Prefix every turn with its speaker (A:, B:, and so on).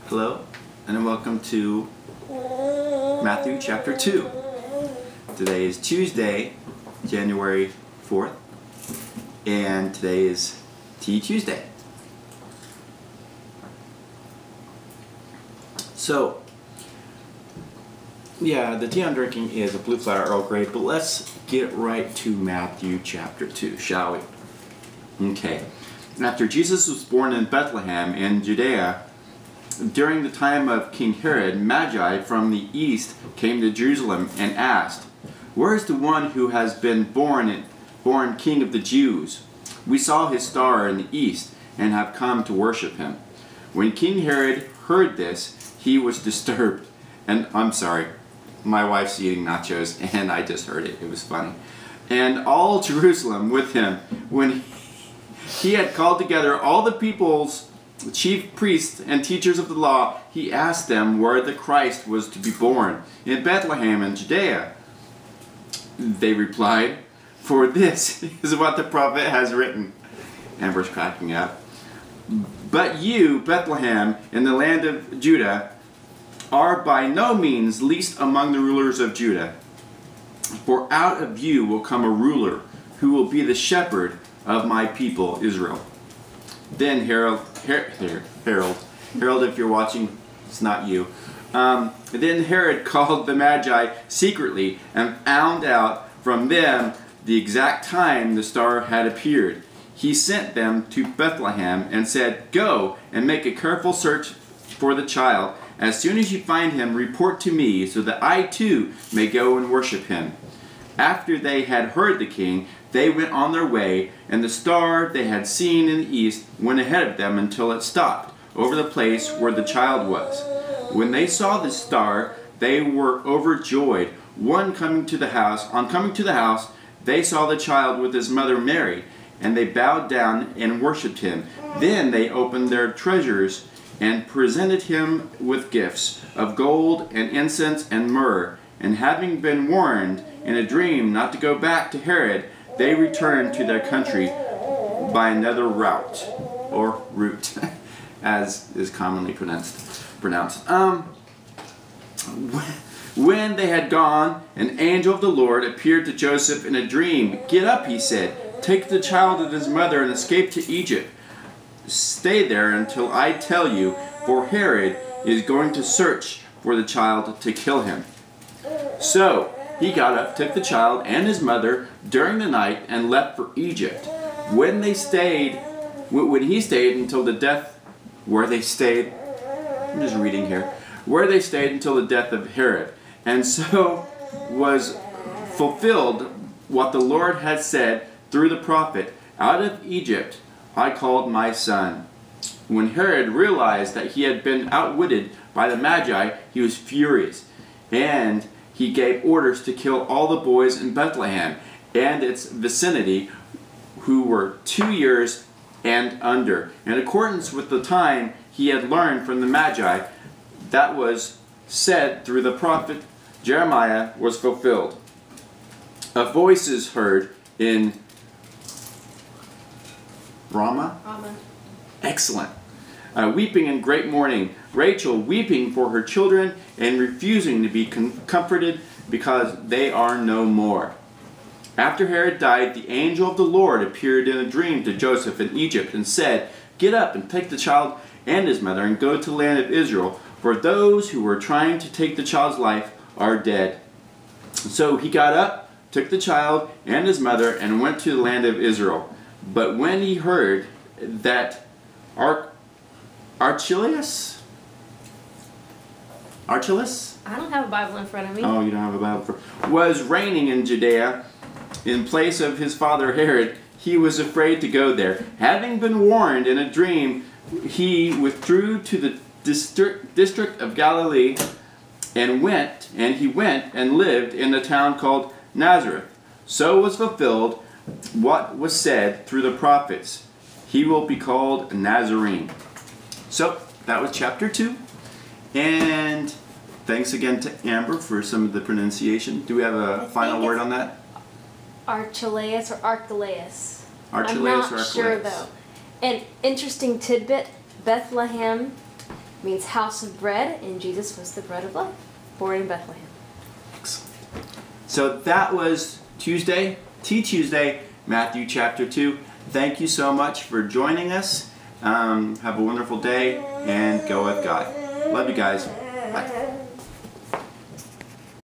A: Hello, and welcome to Matthew chapter 2. Today is Tuesday, January 4th, and today is Tea Tuesday. So, yeah, the tea I'm drinking is a Blue Flower Earl Grey, but let's get right to Matthew chapter 2, shall we? Okay. After Jesus was born in Bethlehem in Judea, during the time of King Herod, Magi from the east came to Jerusalem and asked, "Where is the one who has been born King of the Jews? We saw his star in the east and have come to worship him." When King Herod heard this, he was disturbed. And I'm sorry, my wife's eating nachos and I just heard it. It was funny. And all Jerusalem with him. When he had called together all the people's chief priests and teachers of the law, he asked them where the Christ was to be born. "In Bethlehem in Judea," they replied, "for this is what the prophet has written." Amber's cracking up. "But you, Bethlehem, in the land of Judah, are by no means least among the rulers of Judah. For out of you will come a ruler who will be the shepherd of my people Israel." Then Harold, if you're watching, it's not you. Then Herod called the Magi secretly and found out from them the exact time the star had appeared. He sent them to Bethlehem and said, "Go and make a careful search for the child. As soon as you find him, report to me, so that I too may go and worship him." After they had heard the king, they went on their way, and the star they had seen in the east went ahead of them until it stopped over the place where the child was. When they saw the star, they were overjoyed. On coming to the house, they saw the child with his mother Mary, and they bowed down and worshipped him. Then they opened their treasures and presented him with gifts of gold and incense and myrrh. And having been warned in a dream not to go back to Herod, they returned to their country by another route, or route, as is commonly pronounced. When they had gone, an angel of the Lord appeared to Joseph in a dream. "Get up," he said, "take the child and his mother and escape to Egypt. Stay there until I tell you, for Herod is going to search for the child to kill him." So he got up, took the child and his mother during the night, and left for Egypt. When he stayed until the death, where they stayed until the death of Herod. And so was fulfilled what the Lord had said through the prophet, "Out of Egypt I called my son." When Herod realized that he had been outwitted by the Magi, he was furious, and he gave orders to kill all the boys in Bethlehem and its vicinity who were 2 years and under, in accordance with the time he had learned from the Magi that was said through the prophet Jeremiah was fulfilled. A voice is heard in Ramah? Excellent. Weeping in great mourning, Rachel weeping for her children and refusing to be comforted because they are no more. After Herod died, the angel of the Lord appeared in a dream to Joseph in Egypt and said, "Get up and take the child and his mother and go to the land of Israel, for those who were trying to take the child's life are dead." So he got up, took the child and his mother, and went to the land of Israel. But when he heard that Archelaus?
B: I don't have a Bible in front of me.
A: Oh, you don't have a Bible. Was reigning in Judea in place of his father Herod, he was afraid to go there. Having been warned in a dream, he withdrew to the district of Galilee and he went and lived in a town called Nazareth. So was fulfilled what was said through the prophets, "He will be called a Nazarene." So that was chapter 2, and thanks again to Amber for some of the pronunciation. Do we have a final word on that?
B: Archelaus or Archelaus?
A: Archelaus
B: I'm
A: or
B: not
A: Archelaus?
B: sure though. An interesting tidbit, Bethlehem means house of bread, and Jesus was the bread of life, born in Bethlehem.
A: Excellent. So that was Tuesday, Tuesday, Matthew chapter 2. Thank you so much for joining us. Have a wonderful day and go with God. Love you guys. Bye.